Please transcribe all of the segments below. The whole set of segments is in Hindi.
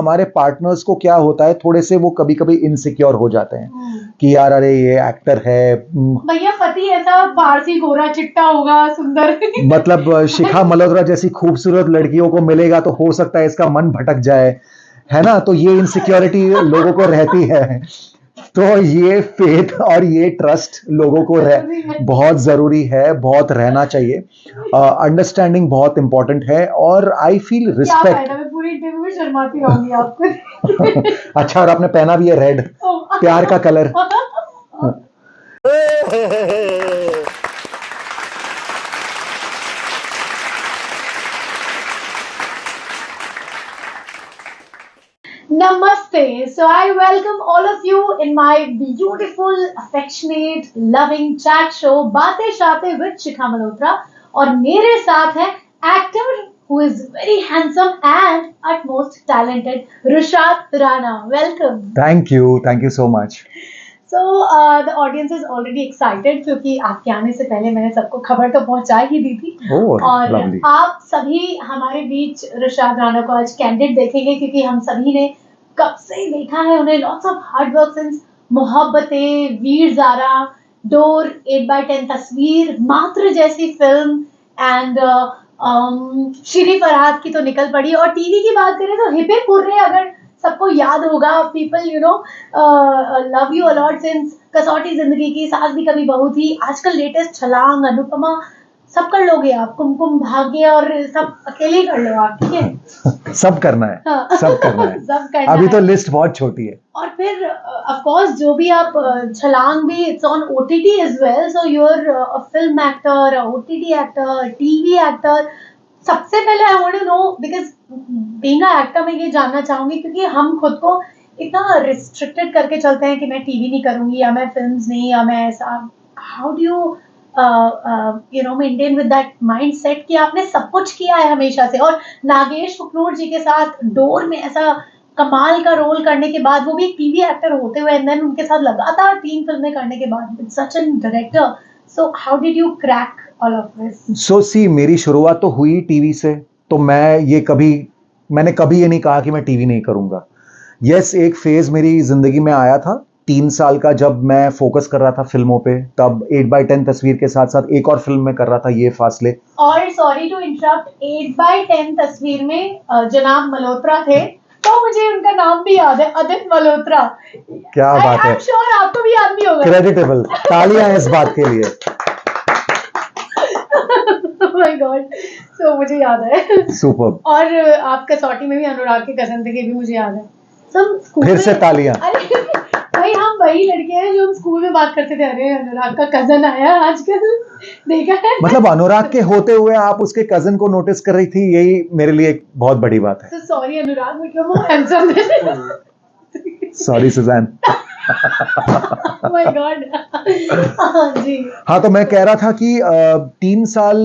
हमारे पार्टनर्स को क्या होता है, थोड़े से वो कभी कभी इनसिक्योर हो जाते हैं कि यार अरे ये एक्टर है, भैया पति ऐसा पारसी गोरा चिट्टा होगा सुंदर मतलब शिखा मल्होत्रा जैसी खूबसूरत लड़कियों को मिलेगा तो हो सकता है इसका मन भटक जाए, है ना। तो ये इनसिक्योरिटी लोगों को रहती है। तो ये फेथ और ये ट्रस्ट लोगों को बहुत जरूरी है, बहुत रहना चाहिए। अंडरस्टैंडिंग बहुत इंपॉर्टेंट है और आई फील रिस्पेक्ट। मैं पूरी इंटरव्यू में शर्माती रहूंगी आपको अच्छा, और आपने पहना भी है रेड, प्यार का colour. Namaste. So I welcome all of you in my beautiful, affectionate, loving chat show बातें शातें with शिखा मल्होत्रा और मेरे साथ है actor who is very handsome and utmost talented Rushad Rana. Welcome. Thank you so much. So the audience is already excited क्योंकि आपके आने से पहले मैंने सबको खबर तो पहुंचा ही दी थी। और lovely. आप सभी हमारे बीच रुशाद राणा को आज कैंडिड देखेंगे क्योंकि हम सभी ने कब से देखा है उन्हें। Lots of hard work since Mohabbatein, Veer Zaara, Dor, 8x10 Tasveer, मात्र जैसी फिल्म एंड श्री फरहाद की तो निकल पड़ी। और टीवी की बात करें तो हिपे पुर्रे अगर सबको याद होगा, people you know love you a lot since कसौटी जिंदगी की, सास भी कभी बहू थी, आजकल लेटेस्ट छलांग, अनुपमा, सब कर लोगे आप, कुमकुम भाग्य और सब अकेले ही कर लो आप, ठीक है। सब करना है, सब करना है। सब करना अभी है। तो लिस्ट बहुत छोटी है। और फिर ऑफ कोर्स जो भी आप छलांग भी it's on OTT as well, so you are a film actor, OTT actor, TV actor. सबसे पहले I want to know because being a actor मैं ये जानना चाहूंगी क्योंकि हम खुद को इतना रिस्ट्रिक्टेड करके चलते हैं कि मैं टीवी नहीं करूंगी या मैं फिल्म्स नहीं या मैं ऐसा। How do you you know maintain with that mindset कि आपने सब कुछ किया है हमेशा से, और नागेश फकनूर जी के साथ डोर में ऐसा कमाल का रोल करने के बाद, वो भी एक टीवी एक्टर होते हुए, एंड देन उनके साथ लगातार 3 फिल्में करने के बाद with such an director, so how did you crack all of this? So see, मेरी शुरुआत तो हुई टीवी से, तो मैंने कभी ये नहीं कहा कि मैं टीवी नहीं करूंगा। यस, एक फेज मेरी जिंदगी में आया था 3 साल का, जब मैं फोकस कर रहा था फिल्मों पे, तब 8x10 तस्वीर के साथ साथ एक और फिल्म में कर रहा था, ये फासले। और सॉरी टू इंटरप्ट, 8x10 तस्वीर में जनाब मल्होत्रा थे, तो मुझे उनका नाम भी याद है, अदित मल्होत्रा। क्या बात है, श्योर आपको भी याद नहीं होगा। क्रेडिटेबल, तालियां इस बात के लिए। माय गॉड, सो मुझे याद है। सुपर। और आप कसौटी में भी अनुराग के कजन थे, भी मुझे याद है। फिर से तालियां। अरे भाई, हम वही लड़के हैं जो हम स्कूल में बात करते थे, अरे अनुराग का कजन आया आजकल, देखा है। मतलब अनुराग के होते हुए आप उसके कजन को नोटिस कर रही थी, यही मेरे लिए एक बहुत बड़ी बात है। सॉरी अनुराग, मतलब वो हैंडसम है। Sorry Sussanne. My God. जी हाँ, तो मैं कह रहा था कि 3 साल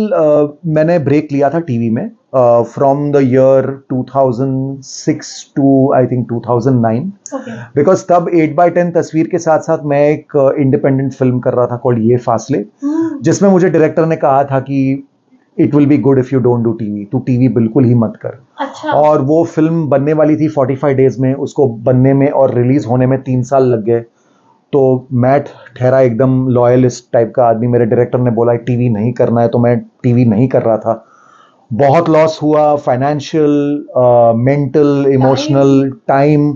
मैंने ब्रेक लिया था टीवी में, from the year 2006 to I think 2009, because तब 8x10 तस्वीर के साथ साथ मैं एक इंडिपेंडेंट फिल्म कर रहा था कॉल्ड ये फासले, जिसमें मुझे डायरेक्टर ने कहा था कि it will be good if you don't do TV, तू टीवी बिल्कुल ही मत कर। अच्छा। और वो फिल्म बनने वाली थी 45 डेज में, उसको बनने में और रिलीज होने में 3 साल लग गए। तो मैं ठहरा एकदम लॉयलिस्ट टाइप का आदमी, मेरे डायरेक्टर ने बोला टीवी नहीं करना है, तो मैं टीवी नहीं कर रहा था। बहुत लॉस हुआ, फाइनेंशियल, मेंटल, इमोशनल, टाइम,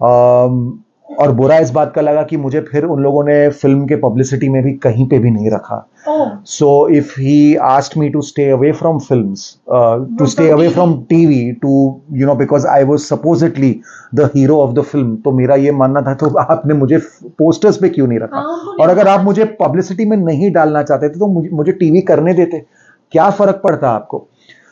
और बुरा इस बात का लगा कि मुझे फिर उन लोगों ने फिल्म के पब्लिसिटी में भी कहीं पे भी नहीं रखा। So if he asked me to stay away from films, to stay away from TV, to you know, because I was supposedly the hero of the film, तो मेरा ये मानना था, तो आपने मुझे पोस्टर्स पे क्यों नहीं रखा? और अगर आप मुझे पब्लिसिटी में नहीं डालना चाहते थे तो मुझे टीवी करने देते, क्या फर्क पड़ता आपको?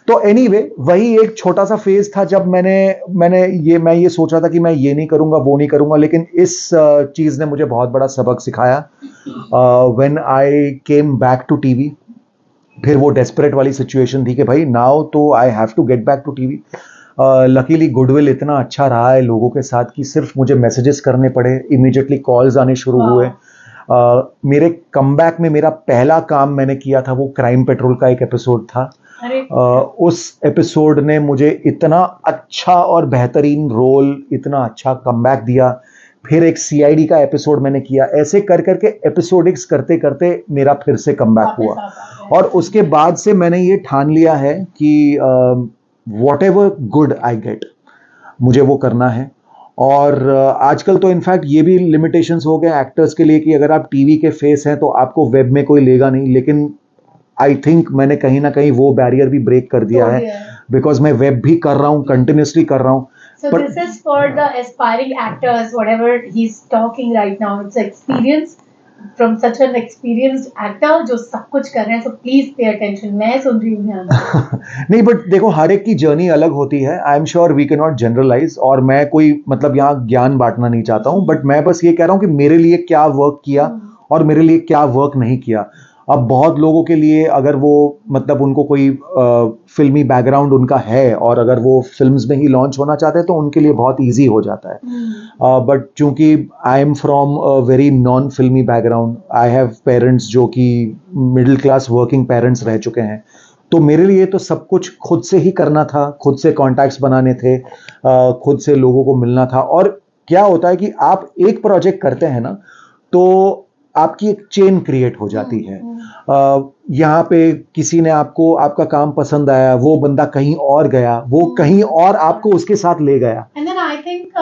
तो एनीवे, वही एक छोटा सा फेज था जब मैं ये सोच रहा था कि मैं ये नहीं करूंगा, वो नहीं करूंगा, लेकिन इस चीज ने मुझे बहुत बड़ा सबक सिखाया। When I came back to TV, फिर वो डेस्परेट वाली सिचुएशन थी कि भाई नाउ तो I have to get back to TV. Luckily goodwill इतना अच्छा रहा है लोगों के साथ कि सिर्फ मुझे मैसेजेस करने पड़े, इमीडिएटली कॉल्स आने शुरू हुए। मेरे कमबैक में मेरा पहला काम मैंने किया था वो क्राइम पेट्रोल का एक एपिसोड था। अरे उस एपिसोड ने मुझे इतना अच्छा और बेहतरीन रोल, इतना अच्छा कमबैक दिया। फिर एक सीआईडी का एपिसोड मैंने किया। ऐसे कर करके एपिसोडिक्स करते करते मेरा फिर से कमबैक हुआ। वापस आ गया। और उसके बाद से मैंने ये ठान लिया है कि what ever good I get, मुझे वो करना है। और आजकल तो इनफैक्ट ये भी लिमिटेशंस हो गए एक्टर्स के लिए कि अगर आप टीवी के फेस हैं तो आपको वेब में कोई लेगा नहीं। लेकिन आई थिंक मैंने कहीं ना कहीं वो बैरियर भी ब्रेक कर दिया है, बिकॉज मैं वेब भी कर रहा हूँ, कंटिन्यूसली कर रहा हूँ। So But- this is for the aspiring actors, whatever he's talking right now. It's experience from such an experienced actor जो सब कुछ कर रहे हैं. So please pay attention. मैं सुन रही हूँ ध्यान से. नहीं, बट देखो हर एक की जर्नी अलग होती है। I am sure we can not generalize, और मैं कोई मतलब यहाँ ज्ञान बांटना नहीं चाहता हूँ, बट मैं बस ये कह रहा हूँ कि मेरे लिए क्या वर्क किया और मेरे लिए क्या वर्क नहीं किया। अब बहुत लोगों के लिए अगर वो मतलब उनको कोई फिल्मी बैकग्राउंड उनका है और अगर वो फिल्म्स में ही लॉन्च होना चाहते हैं तो उनके लिए बहुत इजी हो जाता है। बट चूंकि I am from a very non फिल्मी बैकग्राउंड, आई हैव पेरेंट्स जो कि मिडिल क्लास वर्किंग पेरेंट्स रह चुके हैं, तो मेरे लिए तो सब कुछ खुद से ही करना था, खुद से कॉन्टैक्ट्स बनाने थे, खुद से लोगों को मिलना था। और क्या होता है कि आप एक प्रोजेक्ट करते हैं ना तो आपकी एक चेन क्रिएट हो जाती है। यहाँ पे किसी ने आपको आपका काम पसंद आया, वो बंदा कहीं और गया, वो कहीं और आपको उसके साथ ले गया। And then I think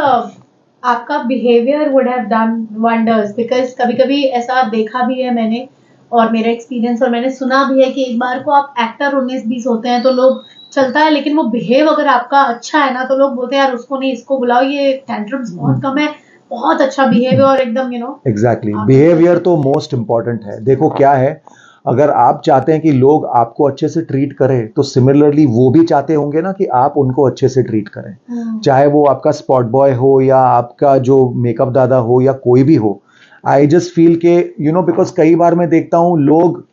आपका behavior would have done wonders because कभी-कभी ऐसा देखा भी है मैंने और मेरा एक्सपीरियंस और मैंने सुना भी है कि एक बार को आप एक्टर 19-20 होते हैं तो लोग चलता है, लेकिन वो बिहेव अगर आपका अच्छा है ना तो लोग बोलते हैं यार उसको नहीं इसको बुलाओ, ये टेंट्रम्स बहुत कम है, बहुत अच्छा बिहेव और एकदम एग्जैक्टली बिहेवियर तो मोस्ट इंपॉर्टेंट है। देखो क्या है, अगर आप चाहते हैं कि लोग आपको अच्छे से ट्रीट करें तो सिमिलरली वो भी चाहते होंगे ना कि आप उनको अच्छे से ट्रीट करें, चाहे वो आपका स्पॉट बॉय हो या आपका जो मेकअप दादा हो या कोई भी हो। आई जस्ट फील के बिकॉज कई बार मैं देखता हूँ लोग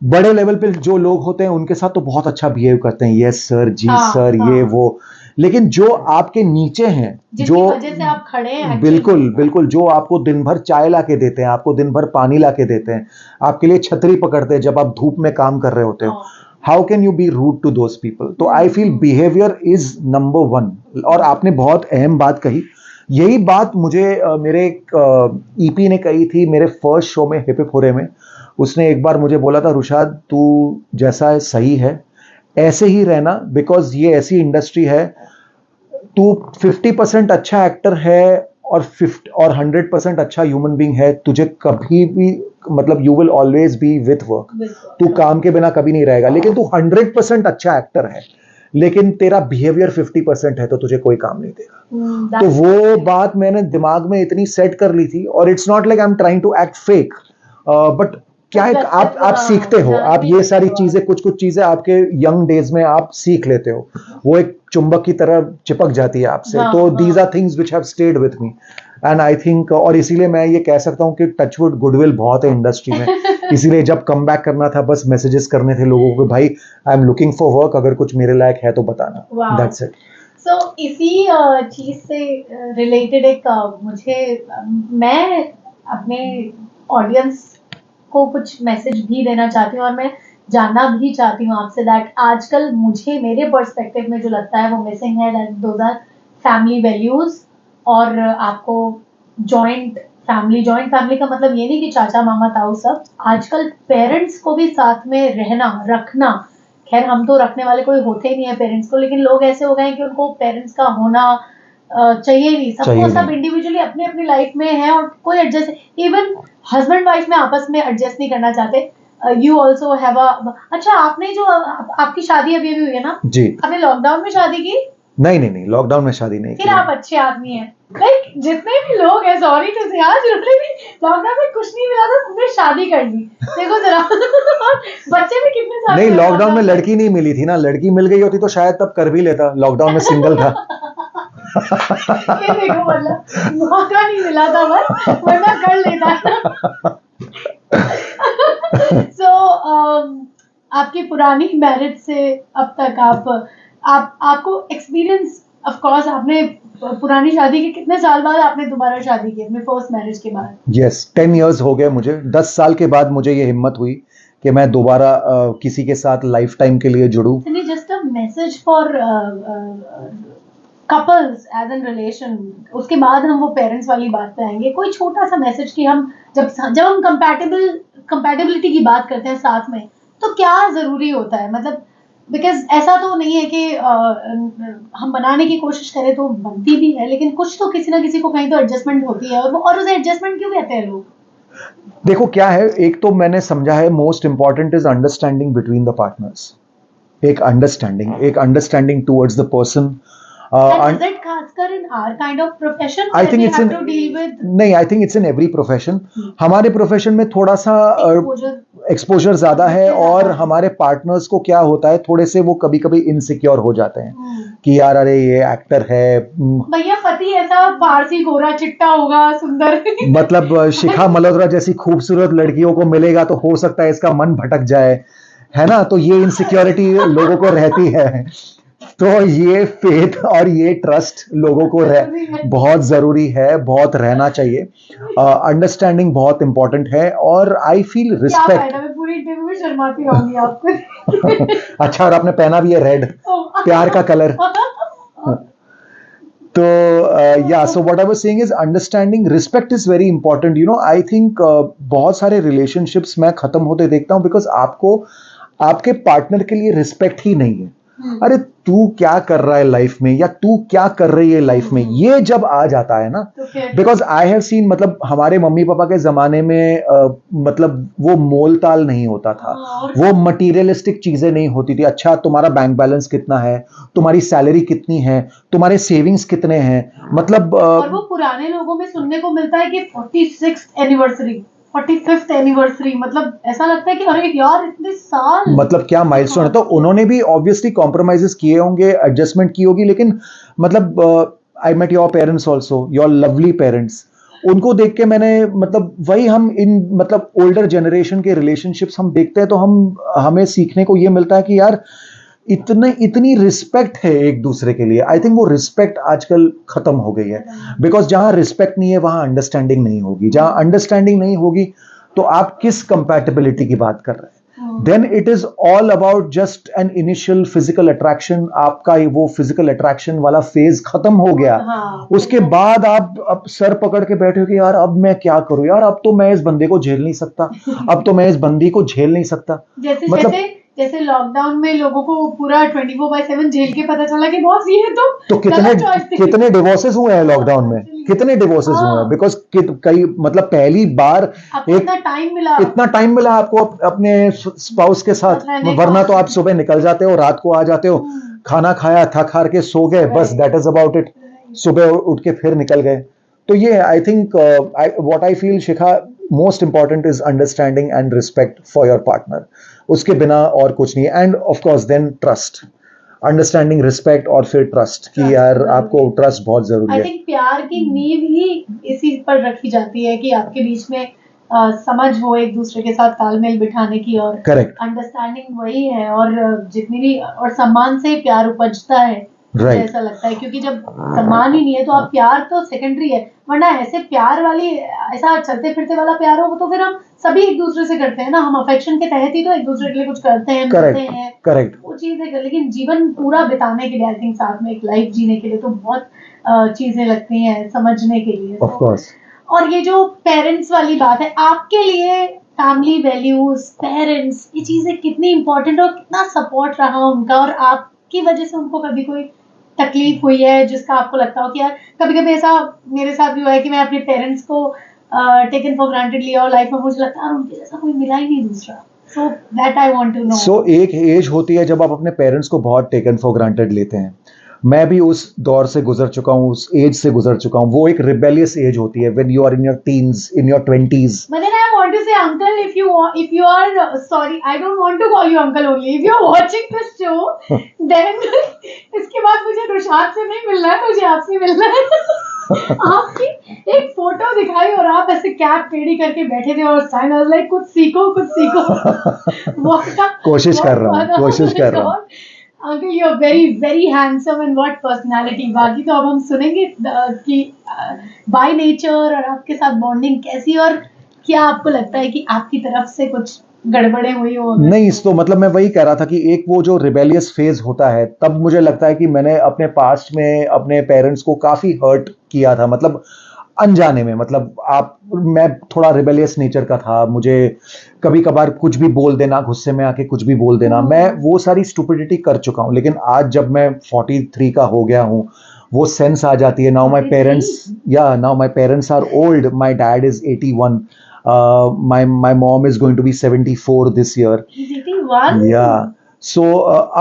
बड़े लेवल पे जो लोग होते हैं उनके साथ तो बहुत अच्छा बिहेव करते हैं, यस सर, जी सर, ये वो, लेकिन जो आपके नीचे हैं, जो वजह से आप खड़े हैं, बिल्कुल बिल्कुल, जो आपको दिन भर चाय लाके देते हैं, आपको दिन भर पानी लाके देते हैं, आपके लिए छतरी पकड़ते हैं जब आप धूप में काम कर रहे होते हो, how can you be rude to those people? तो I feel behaviour is number 1। और आपने बहुत अहम बात कही, यही बात मुझे मेरे एक ईपी ने कही थी मेरे फर्स्ट शो में हिप हिप होरे में। उसने एक बार मुझे बोला था, रुशाद तू जैसा है सही है, ऐसे ही रहना, बिकॉज ये ऐसी इंडस्ट्री है, तू 50% अच्छा एक्टर है और 100% अच्छा ह्यूमन बीइंग है, तुझे कभी भी मतलब you will always be with work, तू काम के बिना कभी नहीं रहेगा। लेकिन तू 100% अच्छा एक्टर है लेकिन तेरा बिहेवियर 50% है तो तुझे कोई काम नहीं देगा। तो वो बात मैंने दिमाग में इतनी सेट कर ली थी। और it's not like I am trying to act fake, but क्या है, आप सीखते हो, आप ये सारी चीजें, कुछ चीजें आपके यंग डेज में आप सीख लेते हो, वो एक चुंबक की तरह चिपक जाती है आपसे। तो these are things which have stayed with me and I think, और इसीलिए मैं ये कह सकता हूँ कि टचवुड गुडविल बहुत है इंडस्ट्री में। इसीलिए जब कम बैक करना था बस मैसेजेस करने थे लोगों को, भाई I am looking for work, अगर कुछ मेरे लायक है तो बताना, दैट्स इट। सो इसी चीज से रिलेटेड एक मैं अपने ऑडियंस को कुछ मैसेज भी देना चाहती हूँ और मैं जानना भी चाहती हूँ आपसे दैट आजकल मुझे मेरे पर्सपेक्टिव में जो लगता है वो मिसिंग है, that those are family values. और आपको जॉइंट फैमिली का मतलब ये नहीं कि चाचा मामा ताऊ सब, आजकल पेरेंट्स को भी साथ में रखना, खैर हम तो रखने वाले कोई होते ही नहीं है पेरेंट्स को, लेकिन लोग ऐसे हो गए हैं कि उनको पेरेंट्स का होना चाहिए नहीं, सबको सब इंडिविजुअली अपनी अपनी लाइफ में है और कोई एडजस्ट, इवन हस्बैंड वाइफ में आपस में एडजस्ट नहीं करना चाहते। यू ऑल्सो हैव अच्छा, आपने जो आपकी शादी अभी हुई है ना जी, आपने लॉकडाउन में शादी की? नहीं, लॉकडाउन में शादी नहीं की। फिर आप अच्छे आदमी हैं। लाइक जितने भी लोग हैं, सॉरी टू से यार, जितने भी लॉकडाउन में कुछ नहीं मिला था तुमने शादी कर ली, देखो जरा। बच्चे भी कितने सारे, नहीं लॉकडाउन में लड़की नहीं मिली थी ना, लड़की मिल गई होती तो शायद तब कर भी लेता, लॉकडाउन में सिंगल था। ये देखो मतलब मौका नहीं मिला था बस, वरना कर लेता। So आपकी पुरानी मैरिज से अब तक आपको एक्सपीरियंस, ऑफ कोर्स आपने पुरानी शादी के कितने साल बाद आपने दोबारा शादी की अपने फर्स्ट मैरिज के बाद? यस, 10 इयर्स हो गए मुझे। 10 साल के बाद मुझे ये हिम्मत हुई कि मैं दोबारा किसी के साथ लाइफ टाइम के लिए जुड़ूं। Just a message for couples as an relation, उसके बाद हम वो पेरेंट्स वाली बात पे आएंगे। कोई छोटा सा मैसेज कि हम जब हम कंपैटिबिलिटी की बात करते हैं साथ में, तो क्या जरूरी होता है? मतलब बिकॉज ऐसा तो नहीं है कि हम बनाने की कोशिश करें तो बनती भी है, लेकिन कुछ तो किसी ना किसी को कहीं तो एडजस्टमेंट होती है, और उसे एडजस्टमेंट क्यों कहते हैं लोग? देखो क्या है, एक तो मैंने समझा है most important is understanding between the partners. एक understanding towards the person. And is it खासकर in our kind of profession I that think we it's have in to deal with नहीं, I think it's in every profession। हमारे प्रोफेशन में थोड़ा सा exposure? एक्सपोजर ज्यादा है, और हमारे पार्टनर्स को क्या होता है, थोड़े से वो कभी कभी इनसिक्योर हो जाते हैं कि यार अरे ये एक्टर है, भैया पति ऐसा पारसी गोरा चिट्टा होगा सुंदर मतलब शिखा मल्होत्रा जैसी खूबसूरत लड़कियों को मिलेगा तो हो सकता है इसका मन भटक जाए, है ना। तो ये इनसिक्योरिटी लोगों को रहती है। तो ये फेथ और ये ट्रस्ट लोगों को बहुत जरूरी है, बहुत रहना चाहिए। अंडरस्टैंडिंग बहुत इंपॉर्टेंट है, और आई फील रिस्पेक्ट। मैं पूरी इंटरव्यू में शर्माती रहूंगी आपको अच्छा, और आपने पहना भी है रेड, प्यार का कलर। तो या so what I was saying is understanding, respect is very important. You know, I think बहुत सारे रिलेशनशिप्स मैं खत्म होते देखता हूं बिकॉज आपको आपके पार्टनर के लिए रिस्पेक्ट ही नहीं है। अरे तू क्या कर रहा है लाइफ में, या तू क्या कर रही है लाइफ में, ये जब आ जाता है ना, बिकॉज आई हैव सीन, मतलब हमारे मम्मी पापा के जमाने में मतलब वो मोल ताल नहीं होता था, वो मटीरियलिस्टिक चीजें नहीं होती थी। अच्छा, तुम्हारा बैंक बैलेंस कितना है, तुम्हारी सैलरी कितनी है, तुम्हारे सेविंग्स कितने हैं, मतलब और वो पुराने लोगों में सुनने को मिलता है कि 46th एनिवर्सरी, 45th एनिवर्सरी, मतलब ऐसा लगता है कि अरे यार इतने साल, मतलब क्या माइलस्टोन है। तो उन्होंने भी ऑब्वियसली कॉम्प्रोमाइजेस किए होंगे, एडजस्टमेंट की होगी, लेकिन मतलब I met your parents also, your lovely parents. उनको देख के मैंने, मतलब वही हम इन मतलब ओल्डर जनरेशन के रिलेशनशिप्स हम देखते हैं तो हमें सीखने को ये मिलता है कि यार इतनी रिस्पेक्ट है एक दूसरे के लिए। आई थिंक वो रिस्पेक्ट आजकल खत्म हो गई है, बिकॉज जहां रिस्पेक्ट नहीं है वहां अंडरस्टैंडिंग नहीं होगी, जहां अंडरस्टैंडिंग नहीं होगी तो आप किस कंपैटिबिलिटी की बात कर रहे हैं। Then it is all about just an initial physical attraction. आपका वो फिजिकल अट्रैक्शन वाला फेज खत्म हो गया, उसके बाद आप अब सर पकड़ के बैठे हो कि यार अब मैं क्या करूं, यार अब तो मैं इस बंदे को झेल नहीं सकता, अब तो मैं इस बंदी को झेल नहीं सकता। मतलब जैसे लॉकडाउन में लोगों को पूरा 24/7 झेल के पता चला कि बॉस ये है, तो कितने डिवोर्सेस हुए हैं लॉकडाउन में, कितने डिवोर्सेस हुए हैं, बिकॉज कई मतलब पहली बार इतना टाइम मिला आपको अपने स्पाउस के साथ, वरना तो आप सुबह निकल जाते हो, रात को आ जाते हो, खाना खाया, थक हार के सो गए, बस दैट इज अबाउट इट, सुबह उठ के फिर निकल गए। तो ये I think what I feel Shikha, most important is understanding and respect for your partner, उसके बिना और कुछ नहीं। And of course then trust, understanding, respect और फिर ट्रस्ट कि यार आपको ट्रस्ट बहुत जरूरी है। आई थिंक प्यार की नींव ही इसी पर रखी जाती है कि आपके बीच में समझ हो, एक दूसरे के साथ तालमेल बिठाने की, और करेक्ट अंडरस्टैंडिंग वही है, और जितनी भी और सम्मान से प्यार उपजता है, right. ऐसा लगता है, क्योंकि जब सम्मान ही नहीं है तो आप प्यार तो सेकेंडरी है, वरना ऐसे प्यार वाली, ऐसा चलते फिरते वाला प्यार हो तो फिर हम सभी एक दूसरे से करते हैं ना, हम अफेक्शन के तहत ही तो एक दूसरे के लिए कुछ करते हैं, मिलते हैं, करेक्ट, वो चीज है। लेकिन जीवन पूरा बिताने के लिए, आई थिंक साथ में एक लाइफ जीने के लिए तो बहुत चीजें लगती हैं समझने के लिए। Of course. और ये जो पेरेंट्स वाली बात है, आपके लिए फैमिली वैल्यूज, पेरेंट्स, ये चीजें कितनी इंपॉर्टेंट और कितना सपोर्ट रहा उनका, और आपकी वजह से उनको कभी कोई तकलीफ हुई है जिसका आपको लगता हो कि यार, कभी कभी ऐसा मेरे साथ भी हुआ है कि मैं अपने पेरेंट्स को टेकन फॉर ग्रांटेड लिया, और लाइफ में मुझे लगता है उनके जैसा कोई मिला ही नहीं दूसरा। So that I want to know. So एक एज होती है जब आप अपने पेरेंट्स को बहुत टेकन फॉर ग्रांटेड लेते हैं। मैं भी उस दौर से गुजर चुका हूँ, उस एज से गुजर चुका हूँ। वो एक रिबेलियस एज होती है when you are in your teens, in your 20s। But then I want to say, uncle, if you are sorry, I don't want to call you uncle only. If you are watching this show, then इसके बाद मुझे रुशाद से नहीं मिलना है, मुझे आपसे मिलना है। आपकी एक फोटो दिखाई और आप ऐसे कैप टेढ़ी करके बैठे थे और साइन लाइक कुछ सीखो। कोशिश कर रहा हूँ। Uncle you are very very handsome and what personality. बाकी तो अब हम सुनेंगे कि बाय नेचर और आपके साथ बॉन्डिंग कैसी, और क्या आपको लगता है कि आपकी तरफ से कुछ गड़बड़े हुई हो अगर? नहीं, तो मतलब मैं वही कह रहा था कि एक वो जो रिबेलियस फेज होता है, तब मुझे लगता है कि मैंने अपने पास्ट में अपने पेरेंट्स को काफी हर्ट किया था, मतलब अनजाने में। मतलब आप मैं थोड़ा रिबेलियस नेचर का था, मुझे कभी कभार कुछ भी बोल देना, गुस्से में आके कुछ भी बोल देना, मैं वो सारी स्टुपिडिटी कर चुका हूं। लेकिन आज जब मैं 43 का हो गया हूं, वो सेंस आ जाती है। Now my 43? पेरेंट्स, या now my parents are old, my dad is 81, my mom is going to be 74 this year. He's 81? Yeah. So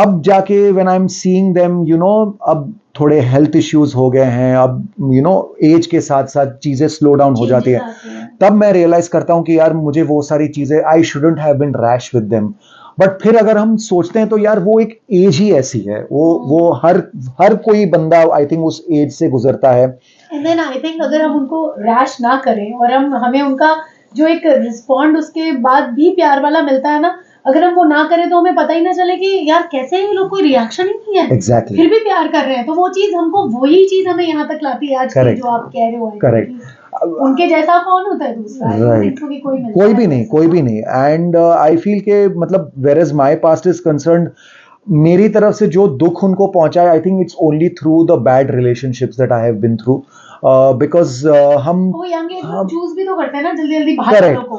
अब जाके when I'm seeing them, you know, अब थोड़े हेल्थ इश्यूज हो गए हैं, अब यू नो एज के साथ साथ चीजें स्लो डाउन हो जाती है, Changes आते हैं। तब मैं रियलाइज करता हूँ कि यार मुझे वो सारी चीजें, I shouldn't have been rash with them. But फिर अगर हम सोचते हैं तो यार वो एक एज ही ऐसी है, वो हर कोई बंदा आई थिंक उस एज से गुजरता है। एंड देन आई थिंक अगर हम उनको रैश ना करें और हमें उनका जो एक रिस्पॉन्ड उसके बाद भी प्यार वाला मिलता है ना, अगर हम वो ना करें तो हमें पता ही ना चले कि यार कैसे ये लोग कोई रिएक्शन ही नहीं है, Exactly. फिर भी प्यार कर रहे हैं। तो वो चीज हमको, वही चीज हमें यहाँ तक लाती है आज की, Correct. जो आप कह रहे हो। Correct. उनके जैसा कौन होता है दूसरा? Right. इनको भी कोई मिलता कोई है भी नहीं, ऐसा। कोई भी नहीं। एंड आई फील के मतलब where as my past is concern, मेरी तरफ से जो दुख उनको पहुंचा है, I think it's only through the bad relationships that I have been through, because हम वो यंग एज में हम चूज भी तो करते हैं ना जल्दी जल्दी बाहर वालों करेक्ट। को।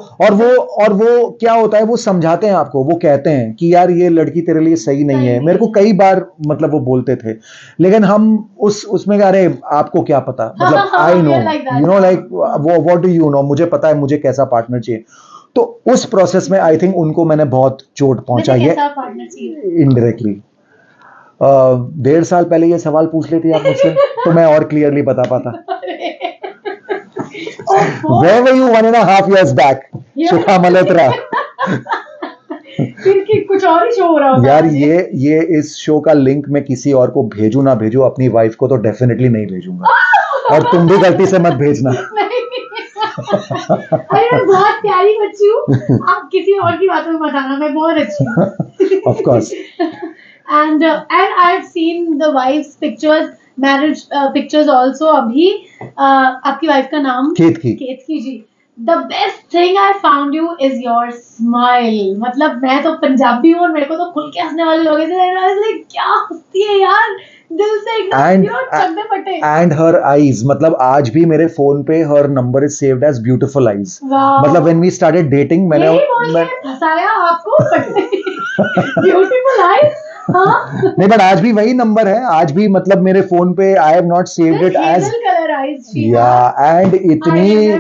और वो क्या होता है, वो समझाते हैं आपको, वो कहते हैं कि यार ये लड़की तेरे लिए सही नहीं है। मेरे को कई बार मतलब वो बोलते थे, लेकिन हम उसमें कह रहे आपको क्या पता, मतलब I know, you know, like वो व्हाट डू यू नो, मुझे पता है मुझे कैसा पार्टनर चाहिए। तो उस प्रोसेस में आई थिंक उनको मैंने बहुत चोट पहुंचाई है कैसा पार्टनर चाहिए? इनडायरेक्टली। 1.5 साल पहले ये सवाल पूछ लेती आप मुझसे तो मैं और क्लियरली बता पाता। Where were you 1.5 years back? शिखा मल्होत्रा। फिर की कुछ और ही शो हो रहा होगा यार आज। ये इस शो का लिंक मैं किसी और को भेजू ना भेजू, अपनी वाइफ को तो डेफिनेटली नहीं भेजूंगा, और तुम भी गलती से मत भेजना। अरे मैं बहुत प्यारी बच्ची हूँ, आप किसी और की बातों में मत आना, मैं बहुत अच्छी हूँ। Of course. And I've seen the wife's pictures, marriage pictures also। अभी आपकी वाइफ का नाम केतकी जी। The best thing I found you is your smile। मतलब मैं तो पंजाबी हूँ और मेरे को तो खुल के हंसने वाले लोग ऐसे, क्या हंसती है यार, दिल से एकदम प्योर चंदे पटे। एंड हर आईज, मतलब आज भी मेरे फोन पे her number is saved as beautiful eyes. Wow। मतलब व्हेन वी स्टार्टेड डेटिंग मैंने फंसाया आपको ब्यूटीफुल आईज। हाँ नहीं, बट आज भी वही नंबर है, आज भी मतलब मेरे फोन पे I have not saved it as, colour eyes. या एंड इतनी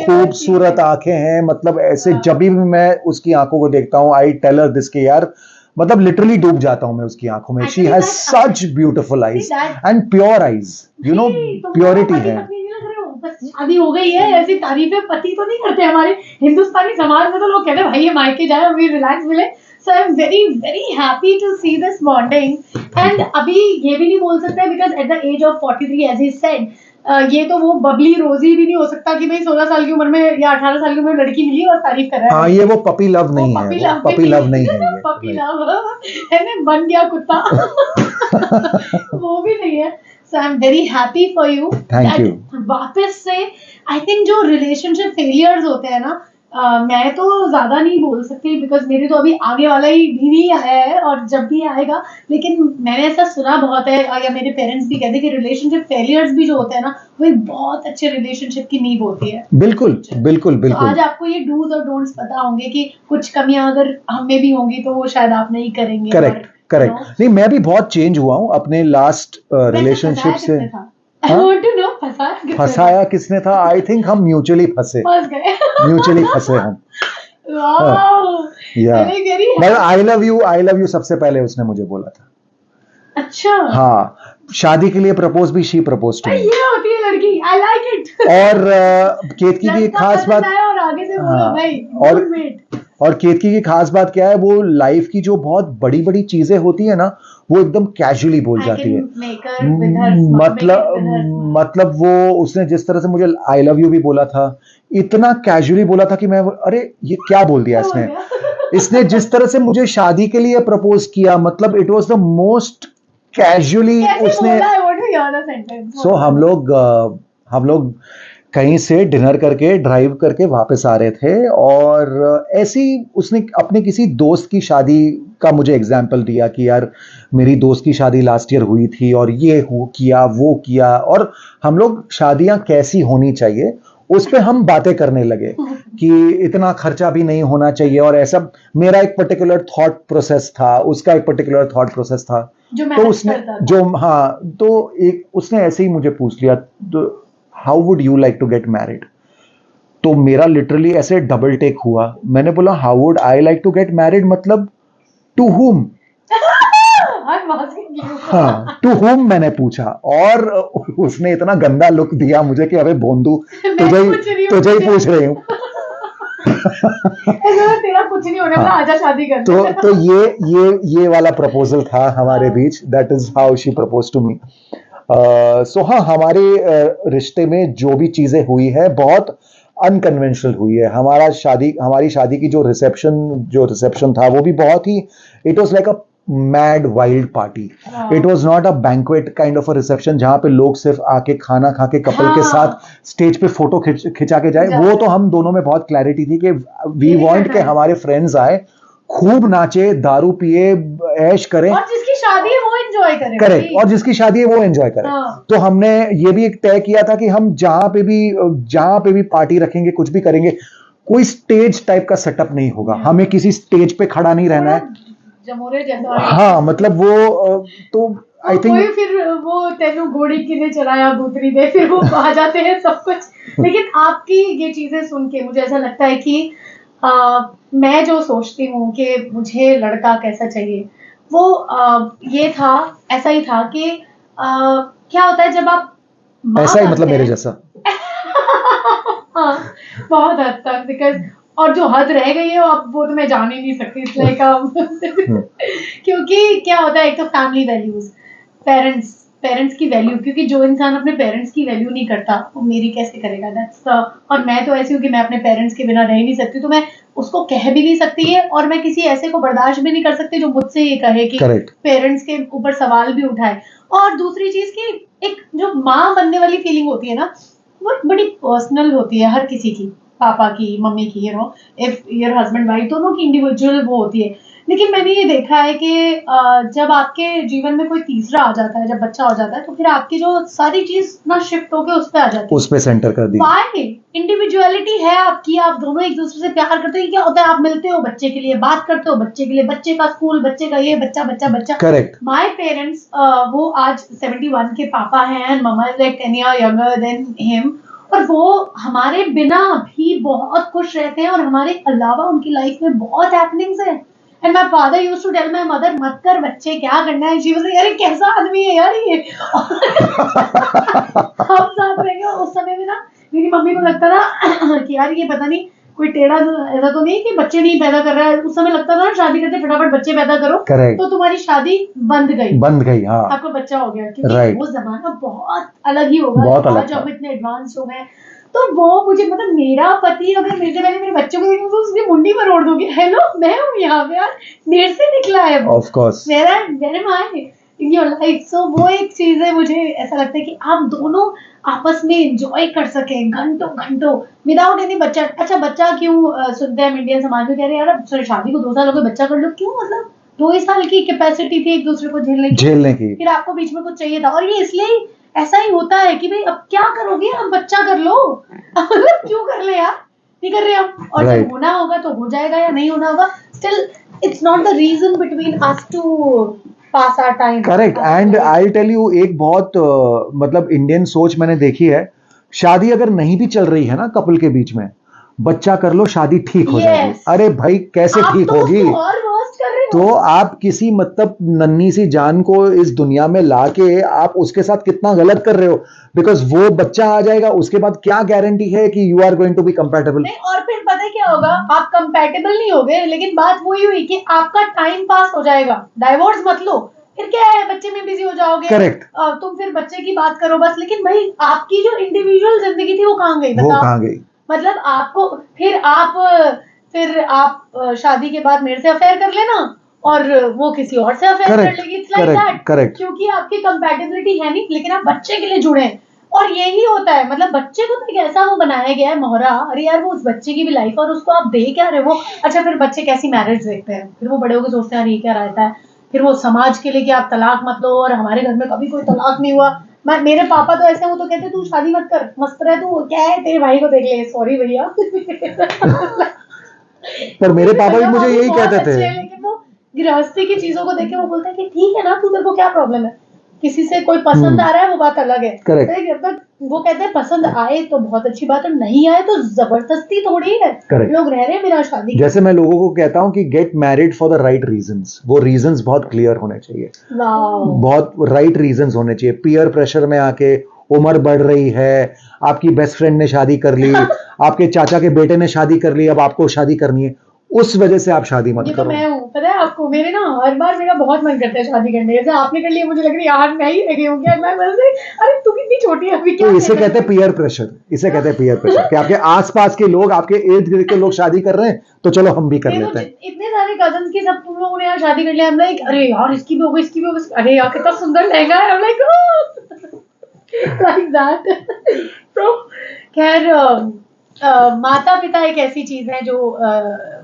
खूबसूरत आंखें हैं, मतलब ऐसे जब भी मैं उसकी आंखों को देखता हूँ आई टेल हर दिस के यार, मतलब लिटरली डूब जाता हूँ मैं उसकी आंखों में। She has such beautiful eyes and pure eyes, you know, purity है। शादी हो गई है, ऐसी तारीफें पति तो नहीं करते हमारे हिंदुस्तानी समाज में, तो लोग कहते हैं भाई ये मायके जाए अभी रिलैक्स मिले। So I'm very very happy to see this bonding। And अभी ये भी नहीं बोल सकते because at the age of 43 as he said, ये तो वो बबली रोजी भी नहीं हो सकता कि भाई 16 साल की उम्र में या 18 साल की उम्र में लड़की मिली और तारीफ कर रहा है। हाँ, ये वो पपी लव नहीं है, पपी लव नहीं है ये। पपी लव है, बन गया कुत्ता। वो भी नहीं है। So I'm very happy for you। Thank you। वापस से I think जो रिलेशनशिप फेलियर्स होते हैं ना, मैं तो ज्यादा नहीं बोल सकती बिकॉज मेरे तो अभी आगे वाला ही भी नहीं आया है और जब भी आएगा, लेकिन मैंने ऐसा सुना बहुत है, या मेरे पेरेंट्स भी कहते हैं कि रिलेशनशिप फेलियर्स भी जो होते हैं ना, वो एक बहुत अच्छे रिलेशनशिप की नींव होती है। बिल्कुल बिल्कुल बिल्कुल। तो आज आपको ये डूज और डोंट्स पता होंगे कि कुछ कमियां अगर हमें भी होंगी तो वो शायद आप नहीं करेंगे। Correct correct. नहीं, मैं भी बहुत चेंज हुआ हूँ अपने लास्ट रिलेशनशिप से। फंसाया किसने था? आई थिंक हम म्यूचुअली फंसे, म्यूचुअली फंसे हम। बट आई लव यू सबसे पहले उसने मुझे बोला था। अच्छा। हाँ, शादी के लिए प्रपोज भी शी प्रपोज टू मी। ये होती है लड़की, आई लाइक इट। और केतकी की खास बात, और आगे से बोलो भाई, और केतकी की खास बात क्या है, वो लाइफ की जो बहुत बड़ी बड़ी चीजें होती है ना, वो एकदम कैजुअली बोल जाती है। मतलब वो उसने जिस तरह से मुझे आई लव यू भी बोला था, इतना कैजुअली बोला था कि मैं, अरे ये क्या बोल दिया इसने, इसने जिस तरह से मुझे शादी के लिए प्रपोज किया, मतलब it was the most casually कैसे उसने। बोला? I want to hear the sentence. सो हम लोग कहीं से डिनर करके ड्राइव करके वापस आ रहे थे, और ऐसी उसने अपने किसी दोस्त की शादी का मुझे एग्जाम्पल दिया कि यार मेरी दोस्त की शादी लास्ट ईयर हुई थी और ये किया वो किया, और हम लोग शादियां कैसी होनी चाहिए उस पे हम बातें करने लगे कि इतना खर्चा भी नहीं होना चाहिए और ऐसा। मेरा एक पर्टिकुलर थॉट प्रोसेस था, उसका एक पर्टिकुलर थॉट प्रोसेस था। जो तो मैच उसने करता था। जो हाँ, तो एक उसने ऐसे ही मुझे पूछ लिया, तो how would you like to get married. तो मेरा लिटरली ऐसे डबल टेक हुआ। मैंने बोला how would I like to get married, मतलब to whom. I'm asking you. हाँ, टू होम मैंने पूछा, और उसने इतना गंदा लुक दिया मुझे कि अबे भोंदू, मैं तुझे पूछ रही ही हूँ तुझे ही तुझे। पूछ रही हूँ। ऐसा तेरा कुछ नहीं होने वाला, हाँ। आजा शादी कर। तो ये वाला प्रपोजल था हमारे बीच। That is how she propose to me. So हाँ, हमारे रिश्ते में जो भी चीजें हुई है बहुत अनकन्वेंशनल हुई है। हमारी शादी की जो रिसेप्शन था वो भी बहुत ही, it was like a mad wild party. It was not a banquet kind of a reception जहां पे लोग सिर्फ आके खाना खा के कपल के हाँ। साथ स्टेज पे फोटो खिंचा के जाए। वो तो हम दोनों में बहुत क्लैरिटी थी कि वी ये भी वांट करना के है। हमारे फ्रेंड्स आए, खूब नाचे, दारू पिए, ऐश करें। और जिसकी शादी है वो एंजॉय करे। करेक्ट, और जिसकी शादी है वो एंजॉय करे। हाँ। तो हमने ये भी एक तय किया था कि हम जहां पे भी पार्टी रखेंगे, कुछ भी करेंगे, कोई स्टेज टाइप का सेटअप नहीं होगा। हमें किसी स्टेज पे खड़ा नहीं रहना है। जमोरे जैसा। हाँ, मतलब वो तो आई कोई थिंक फिर वो तेनू घोड़ी किने चलाया दूसरी दे, फिर वो आ जाते हैं सब कुछ। लेकिन आपकी ये चीजें सुन के मुझे ऐसा लगता है कि मैं जो सोचती हूँ कि मुझे लड़का कैसा चाहिए, वो ऐसा ही था कि क्या होता है जब आप माँ ऐसा ही, मतलब बनते मेरे हैं। जैसा। हाँ, बहुत हद तक, बिकॉज और जो हद रह गई है अब वो तो मैं जान ही नहीं सकती, इसलिए क्योंकि क्या होता है, एक तो फैमिली वैल्यूज, पेरेंट्स की वैल्यू, क्योंकि जो इंसान अपने पेरेंट्स की वैल्यू नहीं करता वो मेरी कैसे करेगा। और मैं तो ऐसी हूँ कि मैं अपने पेरेंट्स के बिना रह नहीं सकती, तो मैं उसको कह भी नहीं सकती है, और मैं किसी ऐसे को बर्दाश्त भी नहीं कर सकती जो मुझसे ये कहे कि Correct. पेरेंट्स के ऊपर सवाल भी उठाए। और दूसरी चीज की एक जो माँ बनने वाली फीलिंग होती है ना, वो बड़ी पर्सनल होती है हर किसी की, पापा की, मम्मी की, इफ योर हस्बैंड वाइफ दोनों की इंडिविजुअल वो होती है। लेकिन मैंने ये देखा है कि जब आपके जीवन में कोई तीसरा आ जाता है, जब बच्चा हो जाता है, तो फिर आपकी जो सारी चीज ना शिफ्ट होके उस पर आ जाती है, उस पे सेंटर कर दी। वाई इंडिविजुअलिटी है आपकी, आप दोनों एक दूसरे से प्यार करते हो। क्या होता है, आप मिलते हो, बच्चे के लिए बात करते हो, बच्चे के लिए, बच्चे का स्कूल, बच्चे का ये, बच्चा बच्चा बच्चा। करेक्ट। माय पेरेंट्स वो आज 71 के पापा हैं, and mama is like 10 year younger than him, और वो हमारे बिना भी बहुत खुश रहते हैं, और हमारे अलावा उनकी लाइफ में बहुत हैपनिंग्स है। And my father used to tell my mother, मत कर बच्चे, क्या करना है। शी वाज लाइक, यार कैसा आदमी है यार ये। हम साथ रह गए उस समय में ना, मेरी मम्मी को लगता था कि यार ये पता नहीं कोई टेढ़ा, ऐसा तो नहीं कि बच्चे नहीं पैदा कर रहा है। उस समय लगता था ना, शादी करते फटाफट बच्चे पैदा करो, Correct. तो तुम्हारी शादी बंद गई, हाँ। आपका बच्चा हो गया, क्योंकि Right. वो जमाना बहुत अलग ही होगा। बहुत अलग आज था। हम इतने एडवांस हो गए, तो वो मुझे, मतलब मेरा पति अगर मेरे से पहले मेरे बच्चों को देखेंगे तो उसकी मुंडी पर ओढ़ दूंगी, हेलो मैं हूँ यहाँ पे यार, मेरे से निकला है वो। Of course. Where am I in your life. So वो एक चीज है, मुझे ऐसा लगता है कि आप दोनों आपस में एंजॉय कर सके घंटों घंटों विदाउट एनी बच्चा। अच्छा, बच्चा क्यों सुनते हैं हम इंडियन समाज में, कह रहे हैं यार अब शादी को 2 साल हो गए, बच्चा कर लो, क्यों, मतलब 2 ही साल की कैपेसिटी थी एक दूसरे को झेलने की, फिर आपको बीच में कुछ चाहिए था। और ये इसलिए ऐसा ही होता है कि भाई अब क्या करोगे, अब बच्चा कर लो। मतलब क्यों कर ले यार, नहीं कर रहे हम, और जब होना होगा तो हो जाएगा, या नहीं होना होगा, still it's not the reason between us to pass our time. Correct. And I tell you, एक बहुत मतलब इंडियन सोच मैंने देखी है, शादी अगर नहीं भी चल रही है ना कपल के बीच में, बच्चा कर लो, शादी ठीक हो जाएगी। अरे भाई कैसे ठीक होगी? और वर्स्ट कर रहे हो। तो आप किसी मतलब नन्ही सी जान को इस दुनिया में लाके आप उसके साथ कितना गलत कर रहे हो, बिकॉज वो बच्चा आ जाएगा, उसके बाद क्या गारंटी है कि you are going to be compatible? नहीं, और फिर पता है क्या होगा, आप कंपैटिबल नहीं होगे, लेकिन बात वही हुई कि आपका टाइम पास हो जाएगा, डाइवोर्स मत लो, फिर क्या है, बच्चे में बिजी हो जाओगे। करेक्ट। तुम फिर बच्चे की बात करो बस, लेकिन भाई आपकी जो इंडिविजुअल जिंदगी थी वो कहाँ गई, वो कहाँ गई? मतलब आपको फिर आप शादी के बाद मेरे से अफेयर कर लेना और वो किसी और से अफेयर कर Correct, लेगी, it's like correct, that, correct. क्योंकि आपकी कंपैटिबिलिटी है नहीं, लेकिन आप बच्चे के लिए जुड़े हैं। और यही होता है, मतलब बच्चे को तो एक ऐसा वो बनाया गया है मोहरा, अरे यार वो उस बच्चे की भी लाइफ और उसको आप दे क्या रहे हो। अच्छा फिर बच्चे कैसी मैरिज देखते हैं, फिर वो बड़े होकर सोचते हैं यार ये क्या रहता है, फिर वो समाज के लिए कि आप तलाक मत लो, और हमारे घर में कभी कोई तलाक नहीं हुआ। मेरे पापा तो ऐसे, वो तो कहते तू शादी मत कर, मस्त रह तू, क्या है तेरे भाई को देख ले, सॉरी भैया। पर मेरे पापा भी भैया मुझे वो यही बहुत कहते अच्छे थे। हैं, लेकिन वो गृहस्थी की चीजों को देख के वो बोलते हैं कि ठीक है ना, तू, तेरे को क्या प्रॉब्लम है, किसी से कोई पसंद आ रहा है वो बात अलग है। Correct. ठीक है, पर वो कहते हैं पसंद आए तो बहुत अच्छी बात है, नहीं आए तो जबरदस्ती थोड़ी है। Correct. लोग रह रहे हैं बिना शादी के। जैसे मैं लोगों को कहता हूँ कि get married for the right reasons, वो रीजंस बहुत क्लियर होने चाहिए, वाओ, बहुत राइट रीजंस होने चाहिए। पीयर प्रेशर में आके उम्र बढ़ रही है, आपकी बेस्ट फ्रेंड ने शादी कर ली, आपके चाचा के बेटे ने शादी कर ली, अब आपको शादी करनी है, उस वजह से आप शादी मत ये तो करो। मैं हूँ, पता है आपको, मेरे ना हर बार मेरा बहुत मन करता है शादी करने, जैसे आपने कर लिया, मुझे लग रही है यार मैं ही रह गई हूँ क्या, मैं वैसे, अरे तू कितनी छोटी है अभी, क्या तो इसे कहना है? कहते हैं पीयर प्रेशर, इसे कहते हैं पीयर प्रेशर कि आपके आसपास के लोग, आपके इर्द गिर्द के लोग शादी कर रहे हैं, तो चलो हम भी कर मेरे को लेते हैं। इतने सारे कजन्स के सब तुम लोगों ने यार शादी कर लिया, हम लाइक अरे यार इसकी भी हो गई, इसकी भी हो गई, अरे यार कितना सुंदर लहंगा है, हम लाइक लाइक दैट। तो खैर माता पिता एक ऐसी चीज है जो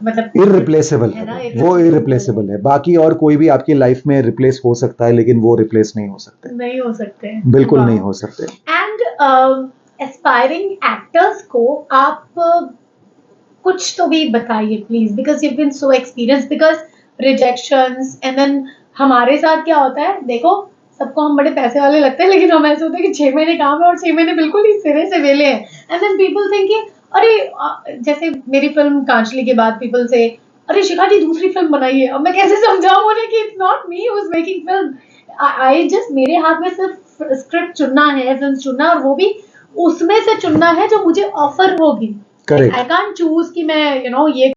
मतलब इररिप्लेसेबल है ना, है, वो इररिप्लेसेबल है। बाकी और कोई भी आपकी लाइफ में रिप्लेस हो सकता है, लेकिन वो रिप्लेस नहीं हो सकते, नहीं हो सकते, बिल्कुल नहीं हो सकते। एंड एस्पायरिंग एक्टर्स को आप कुछ तो भी बताइए please, because you been so experience, because rejections and then हमारे साथ क्या होता है, देखो सबको हम बड़े पैसे वाले लगते हैं, लेकिन हम ऐसे होते हैं कि 6 महीने काम है और 6 महीने बिल्कुल ही सिरे से वेले हैं, एंड देन पीपल थिंकिंग अरे जैसे मेरी फिल्म कांचली के बाद पीपल से अरे शिखा जी दूसरी फिल्म बनाई है, अब मैं कैसे समझाऊं उन्हें कि it's not me who is making film, I just, मेरे हाथ में सिर्फ स्क्रिप्ट चुनना है, फिल्म चुनना, और वो भी उसमें से चुनना है जो मुझे ऑफर होगी। Correct. आई कांट चूज कि मैं ये